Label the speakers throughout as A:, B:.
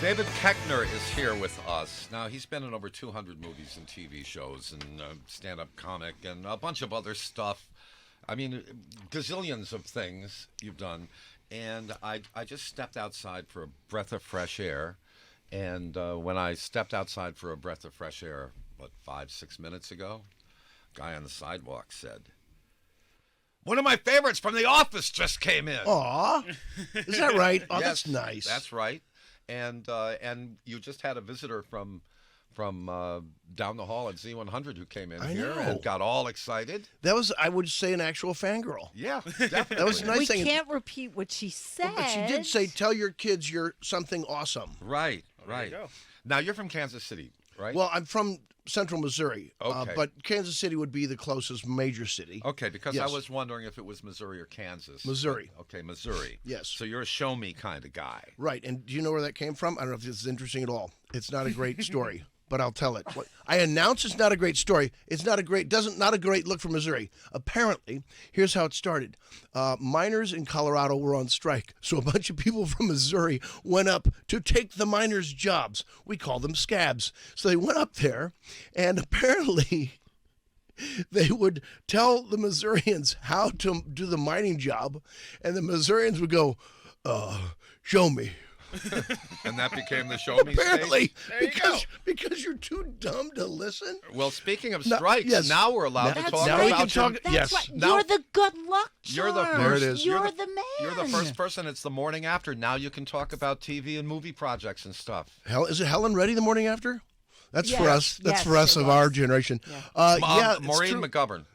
A: David Koechner is here with us. Now, he's been in over 200 movies and TV shows and stand-up comic and a bunch of other stuff. I mean, gazillions of things you've done. And I just stepped outside for a breath of fresh air. And when I stepped outside for a breath of fresh air, 5-6 minutes ago, a guy on the sidewalk said, "One of my favorites from The Office just came in."
B: Aw, is that right? Oh,
A: Yes,
B: that's nice.
A: That's right. And you just had a visitor from down the hall at Z100 who came in here and got all excited.
B: That was, I would say, an actual fangirl.
A: Yeah, definitely.
B: That was a nice
C: We
B: thing.
C: can't repeat what she said.
B: But she did say, "Tell your kids you're something awesome."
A: Right,
D: There
A: right.
D: you go.
A: Now, you're from Kansas City, right?
B: Well, I'm from Central Missouri,
A: Okay.
B: but Kansas City would be the closest major city.
A: Okay, because
B: Yes.
A: I was wondering if it was Missouri or Kansas.
B: Missouri.
A: Okay, Missouri.
B: Yes.
A: So you're a show me kind of guy.
B: Right, and do you know where that came from? I don't know if this is interesting at all. It's not a great story, but I'll tell it. I announce it's not a great story. It's not a great look for Missouri. Apparently, here's how it started. Miners in Colorado were on strike, so a bunch of people from Missouri went up to take the miners' jobs. We call them scabs. So they went up there, and apparently they would tell the Missourians how to do the mining job, and the Missourians would go, "Show me."
A: And that became the show me
B: Apparently,
A: stage?
B: because you're too dumb to listen.
A: Well, speaking of
B: No,
A: strikes,
B: yes.
A: now we're allowed to
C: That's
A: talk
B: now we
A: about
B: can talk-
A: your-
C: That's
B: Yes.
C: right.
A: Now-
C: You're the good luck charm.
A: You're the first.
B: There it is.
C: You're the man.
A: You're the first person. It's the morning after. Now you can talk about TV and movie projects and stuff.
B: Is it Helen Reddy the morning after? That's for
C: Yes.
B: us. That's
C: Yes,
B: for us
C: it
B: of
C: was.
B: our generation. Yeah, it's
A: Maureen
B: true.
A: McGovern.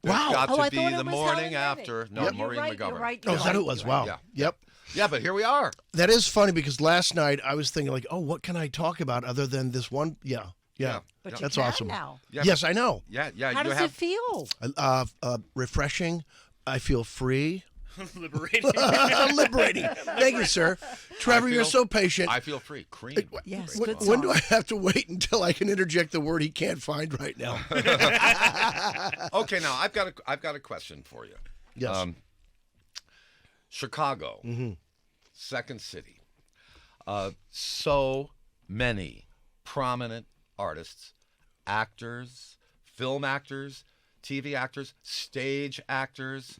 B: Wow.
A: It's got
C: Oh,
A: to
C: I
A: be
C: thought it
A: the
C: was
A: morning
C: Helen Reddy.
A: after. No,
B: Yep.
A: Maureen
C: You're right,
A: McGovern.
C: you're right,
B: Oh,
C: you're
B: is that who it
C: right,
B: was?
C: you're
B: Wow.
C: right.
A: Yeah.
B: Yep.
A: Yeah, but here we are.
B: That is funny because last night I was thinking like, oh, what can I talk about other than this one? Yeah.
C: But you
B: That's
C: can
B: awesome.
C: now.
A: Yeah,
B: Yes, I know.
A: Yeah.
C: How
A: you
C: does
A: have.
C: it feel?
B: Refreshing. I feel free.
D: Liberating.
B: Liberating. Thank you, sir. Trevor, you're
A: feel-
B: so patient.
A: I feel free. Cream.
C: Yes,
A: Great
C: good
A: song.
B: When do I have to wait until I can interject the word he can't find right now?
A: Okay, now I've got a question for you.
B: Yes.
A: Chicago, second city. So many prominent artists, actors, film actors, TV actors, stage actors,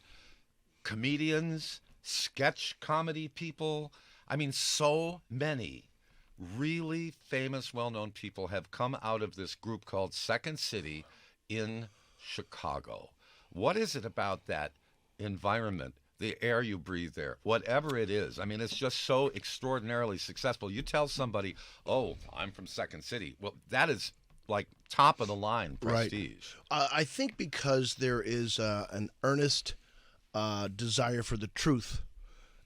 A: comedians, sketch comedy people. I mean, so many really famous, well-known people have come out of this group called Second City in Chicago. What is it about that environment, the air you breathe there, whatever it is? I mean, it's just so extraordinarily successful. You tell somebody, "Oh, I'm from Second City." Well, that is like top of the line prestige.
B: I think because there is an earnest desire for the truth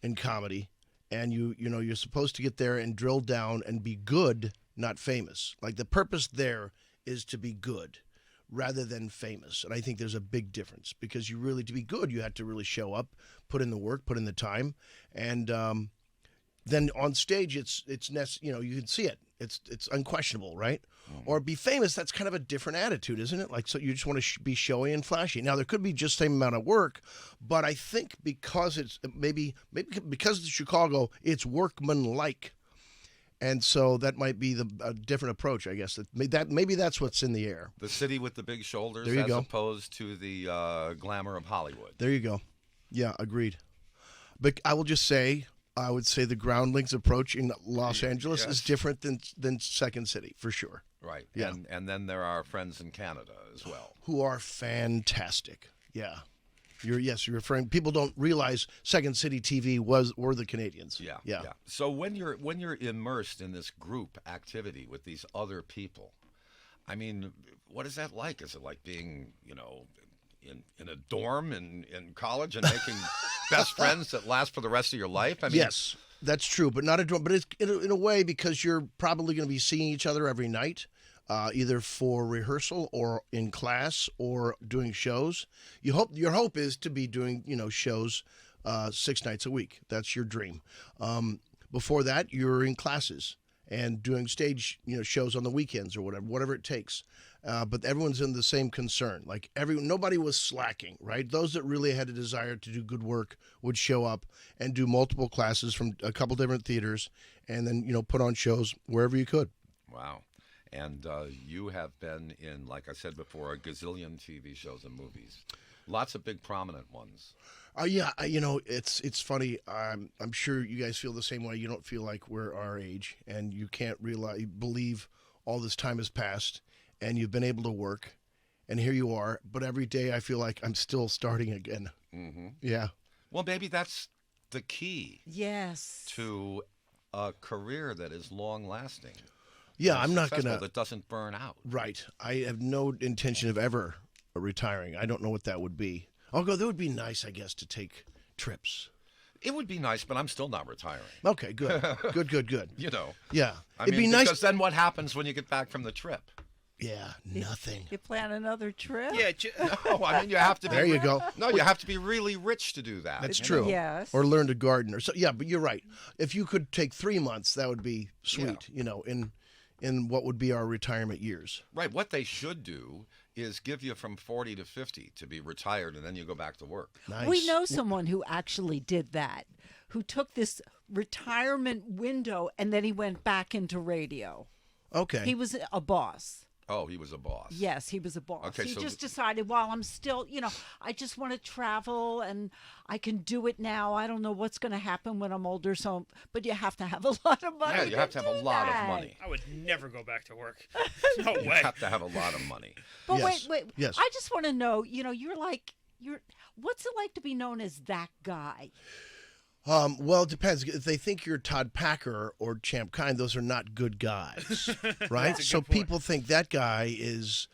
B: in comedy, and you're supposed to get there and drill down and be good, not famous. Like the purpose there is to be good rather than famous. And I think there's a big difference because to be good, you have to really show up, put in the work, put in the time, and then on stage you can see it. It's unquestionable, right? Or be famous, that's kind of a different attitude, isn't it? Like, so you just want to be showy and flashy. Now, there could be just the same amount of work, but I think because it's maybe because it's Chicago, it's workmanlike. And so that might be a different approach, I guess. Maybe that's what's in the air.
A: The city with the big shoulders
B: There you
A: as
B: go.
A: opposed to the glamour of Hollywood.
B: There you go. Yeah, agreed. But I will just say, I would say the groundlings approach in Los Angeles is
A: Yes.
B: different than Second City, for sure.
A: Right.
B: Yeah.
A: And then there are friends in Canada as well.
B: Who are fantastic. Yeah. You're referring. People don't realize Second City TV were the Canadians.
A: Yeah. So when you're immersed in this group activity with these other people, I mean, what is that like? Is it like being, in a dorm in college and making best friends that last for the rest of your life? I mean,
B: Yes, that's true, but not a drum. But it's in a way because you're probably going to be seeing each other every night, either for rehearsal or in class or doing shows. Your hope is to be doing shows 6 nights a week. That's your dream. Before that, you're in classes. and doing stage shows on the weekends or whatever it takes. But everyone's in the same concern. Like nobody was slacking, right? Those that really had a desire to do good work would show up and do multiple classes from a couple different theaters, and then put on shows wherever you could.
A: Wow. And you have been in, like I said before, a gazillion TV shows and movies. Lots of big prominent ones.
B: Yeah, it's funny. I'm sure you guys feel the same way. You don't feel like we're our age, and you can't believe all this time has passed, and you've been able to work, and here you are. But every day I feel like I'm still starting again.
A: Mm-hmm.
B: Yeah.
A: Well, maybe that's the key
C: Yes.
A: to a career that is long-lasting.
B: Yeah, I'm not
A: successful,
B: gonna.
A: that doesn't burn out.
B: Right. I have no intention of ever retiring. I don't know what that would be. Although that would be nice, I guess, to take trips.
A: It would be nice, but I'm still not retiring.
B: Okay, good. Good. Yeah.
A: I
B: It'd
A: mean,
B: be nice.
A: because then what happens when you get back from the trip?
B: Yeah, nothing.
C: You plan another trip?
D: Yeah,
A: No, I mean you have to be.
B: There you go.
A: No, you have to be really rich to do that.
B: That's true.
C: Yes.
B: Or learn to garden or so. Yeah, but you're right. If you could take 3 months, that would be sweet. In what would be our retirement years.
A: Right. What they should do is give you from 40 to 50 to be retired, and then you go back to work.
B: Nice.
C: We know someone who actually did that, who took this retirement window and then he went back into radio.
B: Okay.
C: He was a boss.
A: Oh, he was a boss.
C: Yes, he was a boss.
A: Okay,
C: He
A: so
C: just decided, while I'm still, I just want to travel and I can do it now. I don't know what's going to happen when I'm older. But you have to have a lot of money.
A: Yeah, you have to have a
C: do
A: lot
C: that.
A: of money.
D: I would never go back to work. No
A: You
D: way.
A: have to have a lot of money.
C: But
B: Yes.
C: wait.
B: Yes.
C: I just want to know, what's it like to be known as that guy?
B: Well, it depends. If they think you're Todd Packer or Champ Kind, those are not good guys, right?
D: a
B: So
D: good point.
B: people think that guy is,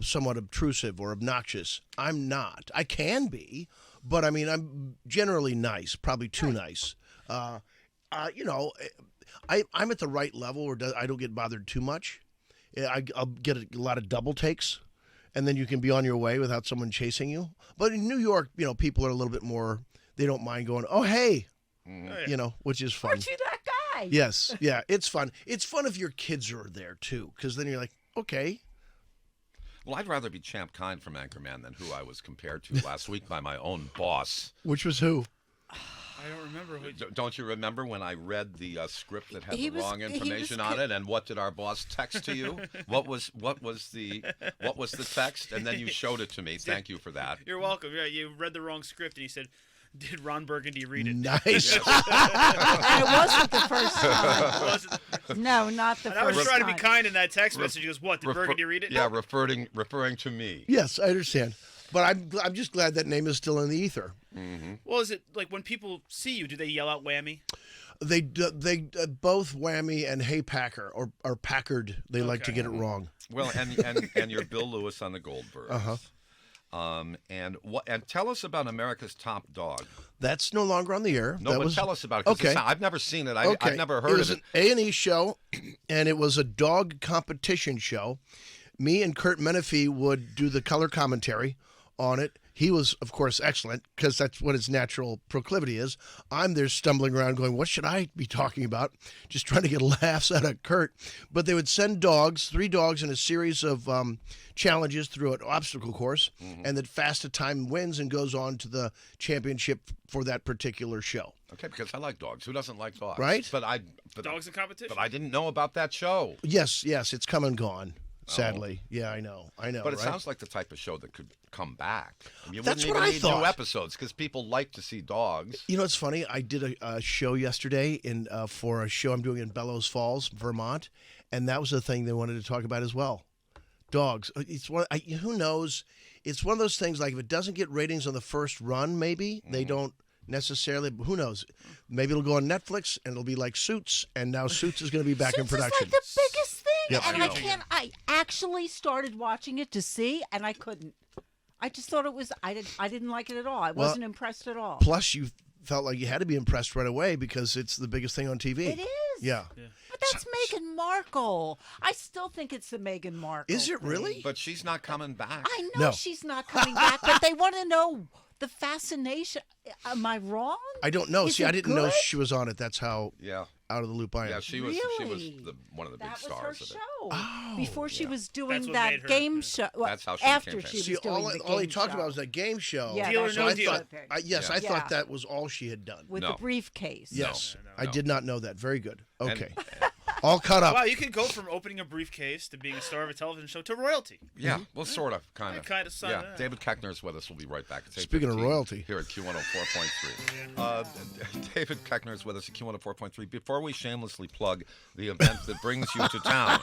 B: somewhat obtrusive or obnoxious. I'm not. I can be, but I mean, I'm generally nice, probably too nice. I'm at the right level where I don't get bothered too much. I'll get a lot of double takes, and then you can be on your way without someone chasing you. But in New York, people are a little bit more. They don't mind going, oh, hey, which is fun.
C: Aren't you that guy?
B: Yes. Yeah. It's fun. It's fun if your kids are there, too, because then you're like, okay.
A: Well, I'd rather be Champ Kind from Anchorman than who I was compared to last week by my own boss.
B: Which was who?
D: I don't remember who.
A: Don't you remember when I read the script that had
C: He
A: the
C: was-
A: wrong
C: he was
A: information on it? And what did our boss text to you? What was the text? And then you showed it to me. Thank you for that.
D: You're welcome. Yeah, you read the wrong script, and he said, "Did Ron Burgundy read it?"
B: Nice.
C: And it wasn't the first time.
D: It wasn't-
C: No, not the
D: And
C: first
D: I was trying to be
C: time.
D: kind in that text message. He goes, "What? Did Burgundy read it?"
A: Yeah, referring to me.
B: Yes, I understand. But I'm just glad that name is still in the ether.
D: Well, is it like when people see you, do they yell out "Whammy"?
B: They both Whammy and Hey Packer or Packard. They like to get it wrong.
A: Well, and you're Bill Lewis on the Goldbergs. And tell us about America's Top Dog.
B: That's no longer on the air.
A: No,
B: that
A: but
B: was,
A: tell us about it. 'Cause
B: Okay.
A: I've never seen it.
B: Okay.
A: I've never
B: It
A: heard
B: was
A: of it.
B: an A&E show, and it was a dog competition show. Me and Kurt Menefee would do the color commentary on it. He was, of course, excellent because that's what his natural proclivity is. I'm there stumbling around going, what should I be talking about? Just trying to get laughs out of Kurt. But they would send dogs, 3 dogs in a series of challenges through an obstacle course, and that fastest time wins and goes on to the championship for that particular show.
A: Okay, because I like dogs. Who doesn't like dogs?
B: Right?
A: But
D: Dogs in competition.
A: But I didn't know about that show.
B: Yes, it's come and gone, sadly. Yeah, I know.
A: But it
B: right?
A: sounds like the type of show that could come back. I mean, you
B: That's
A: wouldn't
B: what I
A: even need
B: thought.
A: new episodes because people like to see dogs.
B: You know, it's funny. I did a show yesterday for a show I'm doing in Bellows Falls, Vermont, and that was the thing they wanted to talk about as well. Dogs. It's who knows? It's one of those things. Like if it doesn't get ratings on the first run, maybe they don't necessarily. But who knows? Maybe it'll go on Netflix and it'll be like Suits, and now Suits is going to be back in
C: Suits is
B: production.
C: like the biggest thing,
B: Yep.
C: and
D: I know.
C: I actually started watching it to see, and I couldn't. I just thought it was. I didn't like it at all. I wasn't impressed at all.
B: Plus, you felt like you had to be impressed right away because it's the biggest thing on TV.
C: It is.
B: Yeah.
C: But that's Meghan Markle. I still think it's the Meghan Markle.
B: Is it
C: thing.
B: really?
A: But she's not coming back.
C: I know
B: No.
C: she's not coming back, but they want to know the fascination. Am I wrong?
B: I don't know.
C: Is
B: See, I
C: it
B: didn't know
C: good?
B: she was on it. That's how.
A: Yeah.
B: out of the loop I am.
A: Yeah, she was
C: Really?
A: one of the big
C: That was
A: stars
C: her
A: of it.
C: show.
B: Oh,
C: Before she
A: yeah.
C: was doing
D: That's what
C: that
D: made her-
C: game show. Well,
A: That's how she
C: after
A: became
C: she
A: famous.
C: was
B: See,
C: doing the
B: all he
C: game
B: talked
C: show.
B: about was that game show.
C: Yeah,
D: Deal or
C: that's
D: No
C: what
B: I
C: she
D: Deal.
B: thought,
C: said.
B: yes,
A: Yeah.
B: I thought
C: Yeah.
B: that was all she had done.
C: With
A: No.
C: the briefcase.
B: Yes,
D: No.
B: I did not know that. Very good.
A: And-
B: Okay, all caught up.
D: Wow, you can go from opening a briefcase to being a star of a television show to royalty.
A: Yeah, well, sort of, kind of.
D: Yeah, kinda,
A: Yeah,
D: yeah.
A: David Koechner is with us. We'll be right back. It's
B: Speaking of
A: 8:15
B: royalty.
A: here at Q104.3. David Koechner is with us at Q104.3. Before we shamelessly plug the event that brings you to town,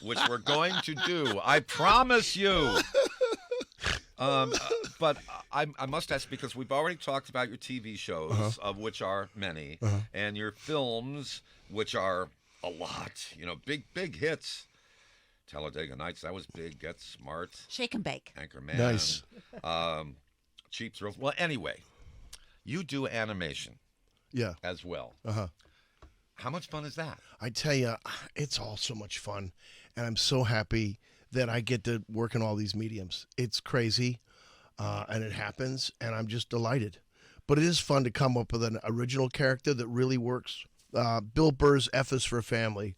A: which we're going to do, I promise you. But I must ask, because we've already talked about your TV shows, of which are many, and your films, which are a lot. You know, big hits. Talladega Nights, that was big. Get Smart.
C: Shake and bake.
A: Anchorman.
B: Nice.
A: Cheap Thrills. Well, anyway, you do animation
B: Yeah.
A: as well.
B: Uh-huh.
A: How much fun is that?
B: I tell you, it's all so much fun, and I'm so happy that I get to work in all these mediums. It's crazy, and it happens, and I'm just delighted. But it is fun to come up with an original character that really works. Bill Burr's F is for Family.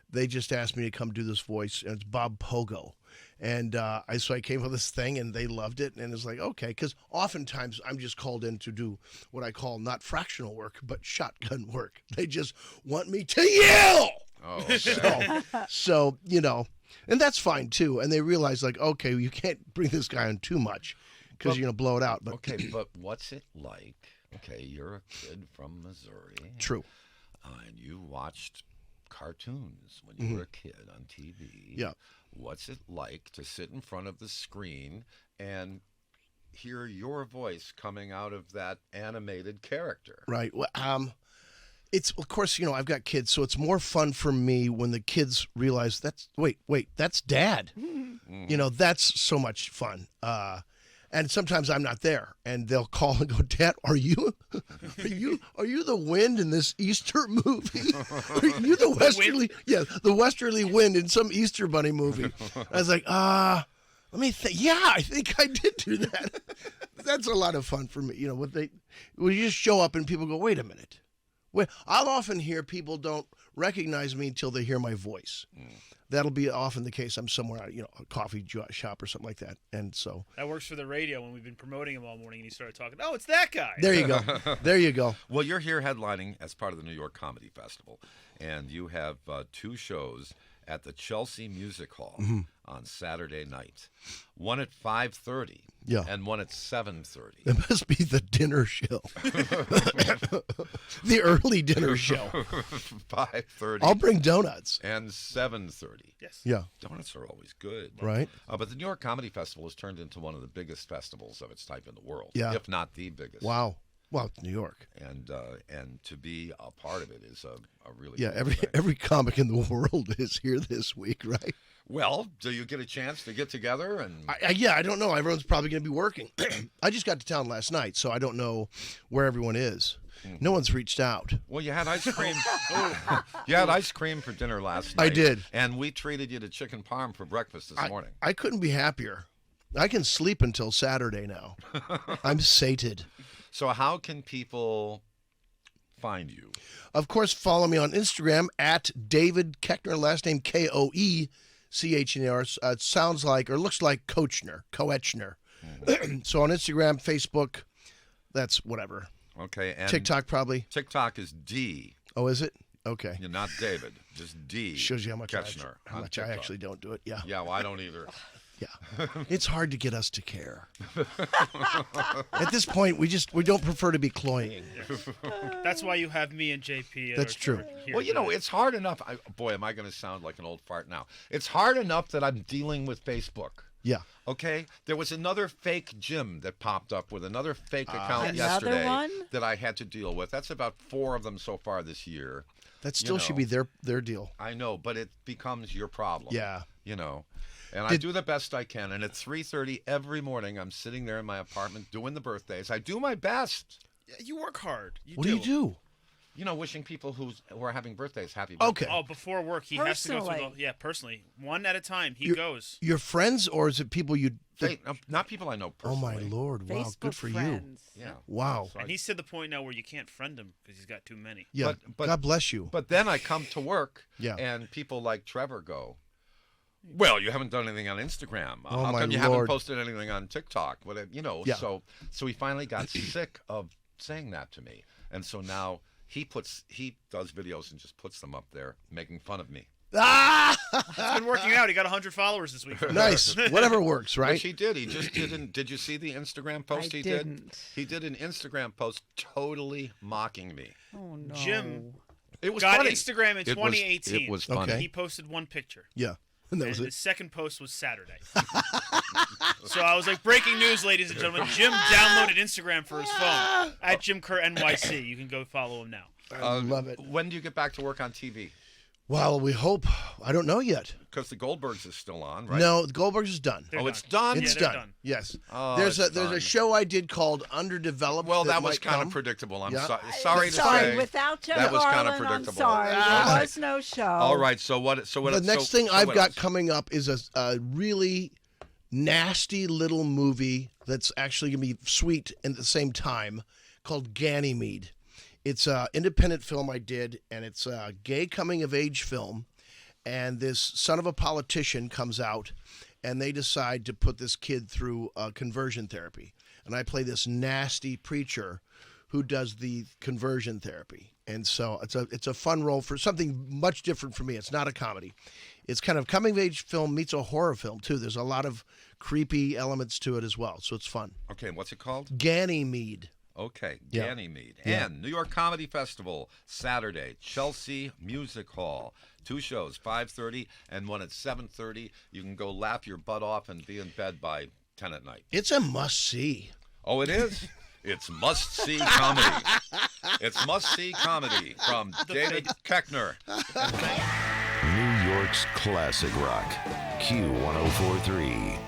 B: They just asked me to come do this voice, and it's Bob Pogo. And so I came with this thing, and they loved it. And it's like, okay, because oftentimes I'm just called in to do what I call not fractional work, but shotgun work. They just want me to yell.
A: Oh, okay.
B: So, and that's fine too. And they realize, like, okay, you can't bring this guy on too much because you're going to blow it out. But
A: Okay, but what's it like? Okay, you're a kid from Missouri.
B: true.
A: And you watched cartoons when you were a kid on TV.
B: Yeah.
A: What's it like to sit in front of the screen and hear your voice coming out of that animated character?
B: Right. Well, it's, of course, I've got kids, so it's more fun for me when the kids realize wait, that's Dad. That's so much fun. And sometimes I'm not there, and they'll call and go, Dad, are you the wind in this Easter movie? Are you the westerly wind in some Easter bunny movie? I was like, let me think. Yeah, I think I did do that. That's a lot of fun for me. When you just show up and people go, wait a minute. I'll often hear people don't recognize me until they hear my voice. That'll be often the case. I'm somewhere out, a coffee shop or something like that. And so
D: That works for the radio when we've been promoting him all morning and he started talking. Oh, it's that guy.
B: there you go. There you go.
A: Well, you're here headlining as part of the New York Comedy Festival, and you have 2 shows at the Chelsea Music Hall on Saturday night. One at 5:30,
B: Yeah.
A: and one at 7:30.
B: It must be the dinner show. The early dinner show.
A: 5:30
B: I'll bring donuts.
A: and 7:30.
D: Yes.
B: Yeah.
A: Donuts are always good.
B: Right?
A: But the New York Comedy Festival has turned into one of the biggest festivals of its type in the world,
B: Yeah.
A: if not the biggest.
B: Wow. Well, New York.
A: And to be a part of it is a really
B: Yeah,
A: cool thing.
B: every comic in the world is here this week, right?
A: Well, do you get a chance to get together and
B: I don't know. Everyone's probably going to be working. I just got to town last night, so I don't know where everyone is. No one's reached out.
A: Well, you had ice cream. You had ice cream for dinner last night.
B: I did.
A: And we treated you to chicken parm for breakfast this morning.
B: I couldn't be happier. I can sleep until Saturday now. I'm sated.
A: So how can people find you?
B: Of course, follow me on Instagram at David Koechner, last name Koechner. It sounds like, or looks like Koechner. So on Instagram, Facebook, that's whatever.
A: Okay. And
B: TikTok probably.
A: TikTok is D.
B: Oh, is it? Okay.
A: You're not David, just D.
B: Shows you how much,
A: Koechner
B: how
A: on
B: much I
A: TikTok.
B: actually don't do it. Yeah.
A: Yeah, well, I don't either.
B: Yeah. It's hard to get us to care. At this point, we don't prefer to be cloying.
D: That's why you have me and JP.
B: That's true.
A: Well, it's hard enough. Boy, am I going to sound like an old fart now. It's hard enough that I'm dealing with Facebook.
B: Yeah.
A: Okay? There was another fake Jim that popped up with another fake account
C: Another
A: yesterday
C: one?
A: that I had to deal with. That's about 4 of them so far this year.
B: That still should be their deal.
A: I know, but it becomes your problem.
B: Yeah.
A: And I do the best I can. And at 3:30 every morning, I'm sitting there in my apartment doing the birthdays. I do my best.
D: Yeah, you work hard.
B: What do you do?
A: wishing people who are having birthdays happy birthday.
B: Okay.
D: Oh, before work, he has to go through
C: Personally.
D: personally. One at a time, he goes.
B: Your friends, or is it people you?
A: Not people I know
B: Oh
A: personally.
B: my Lord! Wow,
C: Facebook
B: good for
C: friends.
A: Yeah.
B: you. Wow.
A: So
D: And he's to the point now where you can't friend him because he's got too many.
B: Yeah.
A: But-
B: God bless you.
A: But then I come to work,
B: Yeah.
A: and people like Trevor go, "Well, you haven't done anything on Instagram.
B: Oh,
A: How
B: my
A: come you haven't
B: Lord.
A: posted anything on TikTok?" Whatever,
B: Yeah.
A: So he finally got sick of saying that to me, and so now he does videos and just puts them up there, making fun of me.
B: Ah!
D: It's been working out. He got 100 followers this week.
B: Nice. Whatever works, right?
A: Which he did. He just didn't. Did you see the Instagram post
C: I
A: he
C: didn't.
A: did? He did an Instagram post totally mocking me.
C: Oh no.
D: Jim
A: It was
D: got
A: funny.
D: Instagram in
A: It was-
D: 2018.
A: It was funny.
B: Okay.
D: He posted one picture.
B: Yeah. And that
D: And
B: was
D: the
B: it.
D: second post was Saturday. So I was like, breaking news, ladies and gentlemen. Jim downloaded Instagram for his phone at Jim Kerr NYC. You can go follow him now.
B: I love it.
A: When do you get back to work on TV?
B: Well, we hope. I don't know yet.
A: Because the Goldbergs is still on, right?
B: No, Goldberg's is done.
D: They're
A: Oh, it's
D: done.
A: done?
B: It's
D: they're
B: done.
D: done.
B: Yes.
A: Oh,
B: there's
A: it's
B: a
A: done.
B: show I did called Underdeveloped.
A: Well, that was
B: might
A: kind
B: come.
A: of predictable. I'm
B: Yeah.
A: sorry to
C: Sorry,
A: say.
C: without Jim
A: that was kind of
C: Garland, I'm
A: predictable.
C: sorry.
B: Ah.
C: There was no show.
A: All right. So what? So what?
B: The next
A: so-
B: thing
A: so
B: I've
A: what
B: got
A: else?
B: coming up is a really nasty little movie that's actually going to be sweet at the same time called Ganymede. It's an independent film I did, and it's a gay coming-of-age film. And this son of a politician comes out, and they decide to put this kid through conversion therapy. And I play this nasty preacher who does the conversion therapy. And so it's a fun role for something much different for me. It's not a comedy. It's kind of coming-of-age film meets a horror film, too. There's a lot of creepy elements to it as well, so it's fun.
A: Okay. What's it called?
B: Ganymede.
A: Okay,
B: Yeah.
A: Ganymede.
B: Yeah.
A: And New York Comedy Festival, Saturday, Chelsea Music Hall. 2 shows, 5:30 and one at 7:30. You can go laugh your butt off and be in bed by 10 at night.
B: It's a must-see.
A: Oh, it is? It's must-see comedy. It's must-see comedy from David Koechner.
E: New York's classic rock, Q1043.